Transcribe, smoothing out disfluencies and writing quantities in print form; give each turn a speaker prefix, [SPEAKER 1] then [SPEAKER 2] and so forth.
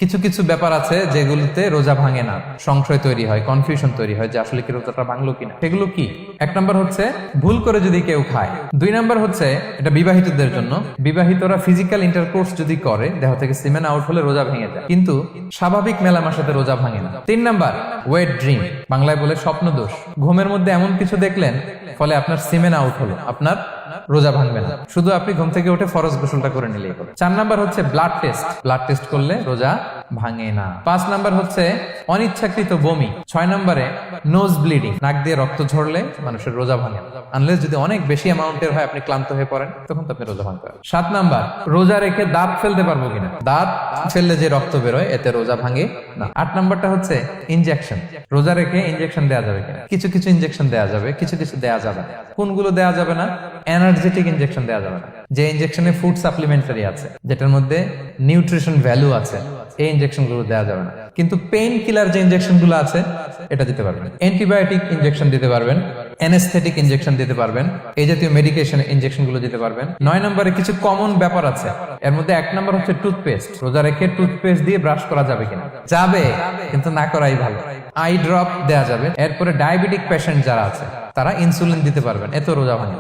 [SPEAKER 1] কিছু কিছু ব্যাপার আছে যেগুলোতে রোজা ভাঙে না, সংশয় তৈরি হয়, কনফিউশন তৈরি হয় যে আসলে কি রোজাটা ভাঙলো কিনা। সেগুলো কি? এক নাম্বার হচ্ছে ভুল করে যদি কেউ খায়। দুই নাম্বার হচ্ছে এটা বিবাহিতদের জন্য, বিবাহিতরা ফিজিক্যাল ইন্টারকোর্স যদি করে দেহ থেকে সিমেন আউট হলে রোজা ভেঙে যায়, কিন্তু স্বাভাবিক মেলামেশাতে রোজা ভাঙে না। তিন নাম্বার ওয়েট ড্রিম, বাংলায় বলে স্বপ্ন দোষ। ঘুমের মধ্যে এমন কিছু দেখলেন ফলে আপনার সিমেন আউট হলো, আপনার রোজা ভাঙবে না, শুধু আপনি ঘুম থেকে উঠে ফরজ গোসলটা করে নিলেই হবে। চার নাম্বার হচ্ছে ব্লাড টেস্ট, ব্লাড টেস্ট করলে রোজা ভাঙে না। পাঁচ নাম্বার হচ্ছে অনিচ্ছাকৃত বমি। ছয় নাম্বারে নোজ ব্লিডিং, নাক দিয়ে রক্ত ঝরলে মানুষের রোজা ভাঙে না, আনলেস যদি অনেক বেশি অ্যামাউন্টের হয়, আপনি ক্লান্ত হয়ে পড়েন, তখন তো আপনি রোজা ভাঙতে পারেন। সাত নাম্বার রোজা রেখে দাঁত ফেলতে পারবো কিনা, দাঁত ফেললে যে রক্ত বেরোয় এতে রোজা ভাঙে না। আট নাম্বারটা হচ্ছে ইনজেকশন, রোজা রেখে ইনজেকশন দেওয়া যাবে কিনা। কিছু কিছু ইনজেকশন দেওয়া যাবে, কিছু কিছু দেওয়া যাবে না। কোনগুলো দেওয়া যাবে না? এনার্জেটিক ইনজেকশন দেওয়া যাবে না, যে ইনজেকশনে ফুড সাপ্লিমেন্টারি আছে, যেটার মধ্যে নিউট্রিশন ভ্যালু আছে, এই ইনজেকশন গুলো দেওয়া যাবে না। কিন্তু পেইন কিলার যে ইনজেকশন গুলো আছে এটা দিতে পারবেন। অ্যান্টিবায়োটিক ইনজেকশন দিতে পারবেন, অ্যানেস্থেটিক ইনজেকশন দিতে পারবেন, এই জাতীয় মেডিকেশন ইনজেকশন গুলো দিতে পারবেন। নয় নম্বরে কিছু কমন ব্যাপার আছে, এর মধ্যে এক নম্বর হচ্ছে টুথপেস্ট। রোজা রেখে টুথপেস্ট দিয়ে ব্রাশ করা যাবে কিনা? যাবে, কিন্তু না করাই ভালো। আই ড্রপ দেওয়া যাবে। এরপরে ডায়াবেটিক পেশেন্ট যারা আছে তারা ইনসুলিন দিতে পারবেন, এত রোজা ভাঙে।